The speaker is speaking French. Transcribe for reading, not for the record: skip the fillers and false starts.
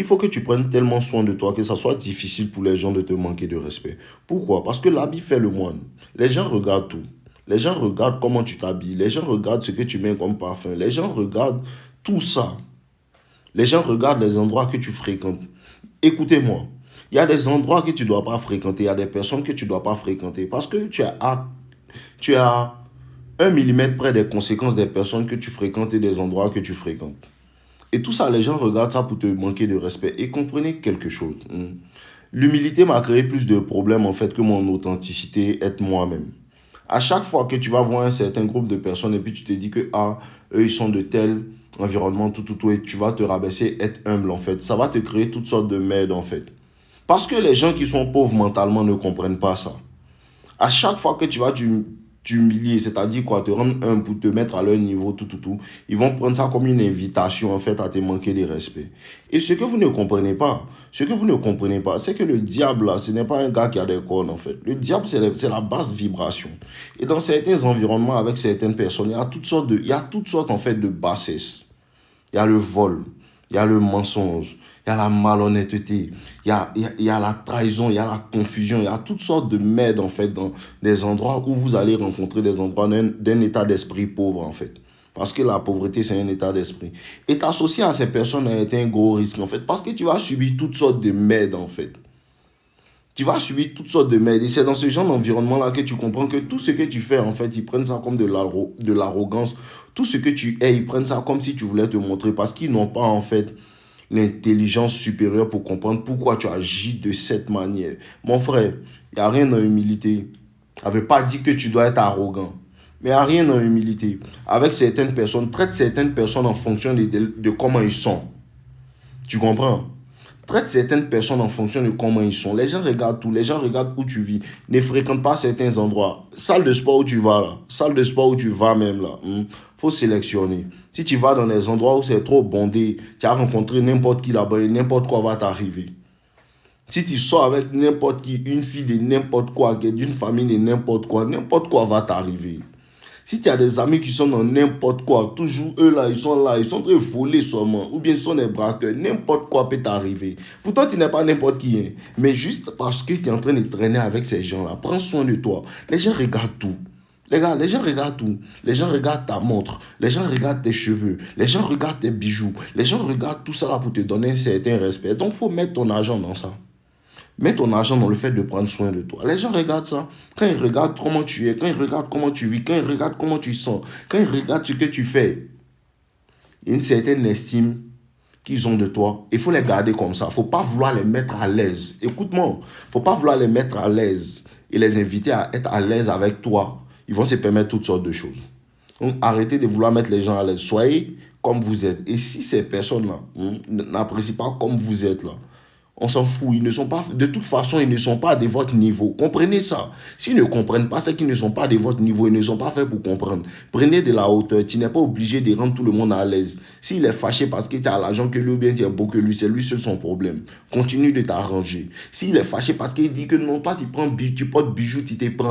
il faut que tu prennes tellement soin de toi que ça soit difficile pour les gens de te manquer de respect. Pourquoi? Parce que l'habit fait le moine. Les gens regardent tout. Les gens regardent comment tu t'habilles. Les gens regardent ce que tu mets comme parfum. Les gens regardent tout ça. Les gens regardent les endroits que tu fréquentes. Écoutez-moi. Il y a des endroits que tu ne dois pas fréquenter. Il y a des personnes que tu ne dois pas fréquenter. Parce que tu as 1 millimètre près des conséquences des personnes que tu fréquentes et des endroits que tu fréquentes. Et tout ça, les gens regardent ça pour te manquer de respect. Et comprenez quelque chose. L'humilité m'a créé plus de problèmes en fait que mon authenticité, être moi-même. À chaque fois que tu vas voir un certain groupe de personnes et puis tu te dis que eux ils sont de tel environnement, tout, et tu vas te rabaisser, être humble en fait. Ça va te créer toutes sortes de merde en fait. Parce que les gens qui sont pauvres mentalement ne comprennent pas ça. À chaque fois que tu vas t'humilier, c'est-à-dire quoi, te rendre humble pour te mettre à leur niveau, tout, ils vont prendre ça comme une invitation en fait à te manquer de respect. Et ce que vous ne comprenez pas, c'est que le diable là, ce n'est pas un gars qui a des cornes en fait. Le diable, c'est la basse vibration. Et dans certains environnements avec certaines personnes, il y a toutes sortes en fait de bassesse. Il y a le vol, il y a le mensonge, il y a la malhonnêteté, il y a la trahison, il y a la confusion, il y a toutes sortes de merde en fait dans des endroits où vous allez rencontrer des endroits d'un état d'esprit pauvre en fait. Parce que la pauvreté, c'est un état d'esprit. Et t'associer à ces personnes a été un gros risque en fait. Parce que tu vas subir toutes sortes de merde en fait. Tu vas subir toutes sortes de merde. Et c'est dans ce genre d'environnement-là que tu comprends que tout ce que tu fais, en fait, ils prennent ça comme de l'arrogance. Tout ce que tu es, ils prennent ça comme si tu voulais te montrer parce qu'ils n'ont pas, en fait, l'intelligence supérieure pour comprendre pourquoi tu agis de cette manière. Mon frère, il n'y a rien dans l'humilité. Ça ne veut pas dire que tu dois être arrogant. Mais il n'y a rien dans l'humilité. Avec certaines personnes, traite certaines personnes en fonction de comment ils sont. Tu comprends? Traite certaines personnes en fonction de comment ils sont. Les gens regardent tout, les gens regardent où tu vis. Ne fréquente pas certains endroits. Salle de sport où tu vas là, salle de sport où tu vas même là. Faut sélectionner. Si tu vas dans des endroits où c'est trop bondé, tu as rencontré n'importe qui là-bas et n'importe quoi va t'arriver. Si tu sors avec n'importe qui, une fille de n'importe quoi, d'une famille de n'importe quoi va t'arriver. Si tu as des amis qui sont dans n'importe quoi, toujours eux là, ils sont très volés seulement, ou bien ils sont des braqueurs, n'importe quoi peut t'arriver. Pourtant, tu n'es pas n'importe qui, hein. Mais juste parce que tu es en train de traîner avec ces gens-là, prends soin de toi. Les gens regardent tout. Les gars, les gens regardent tout. Les gens regardent ta montre, les gens regardent tes cheveux, les gens regardent tes bijoux, les gens regardent tout ça là pour te donner un certain respect. Donc, il faut mettre ton argent dans ça. Mets ton argent dans le fait de prendre soin de toi. Les gens regardent ça. Quand ils regardent comment tu es, quand ils regardent comment tu vis, quand ils regardent comment tu sens, quand ils regardent ce que tu fais, il y a une certaine estime qu'ils ont de toi. Il faut les garder comme ça. Il ne faut pas vouloir les mettre à l'aise. Écoute-moi, il ne faut pas vouloir les mettre à l'aise et les inviter à être à l'aise avec toi. Ils vont se permettre toutes sortes de choses. Donc, arrêtez de vouloir mettre les gens à l'aise. Soyez comme vous êtes. Et si ces personnes-là n'apprécient pas comme vous êtes là, on s'en fout, ils ne sont pas, de toute façon, ils ne sont pas de votre niveau. Comprenez ça. S'ils ne comprennent pas, c'est qu'ils ne sont pas de votre niveau, ils ne sont pas faits pour comprendre. Prenez de la hauteur, tu n'es pas obligé de rendre tout le monde à l'aise. S'il est fâché parce que tu as l'argent que lui ou bien tu es beau que lui, c'est lui seul son problème. Continue de t'arranger. S'il est fâché parce qu'il dit que non, toi tu portes bijoux, tu te prends.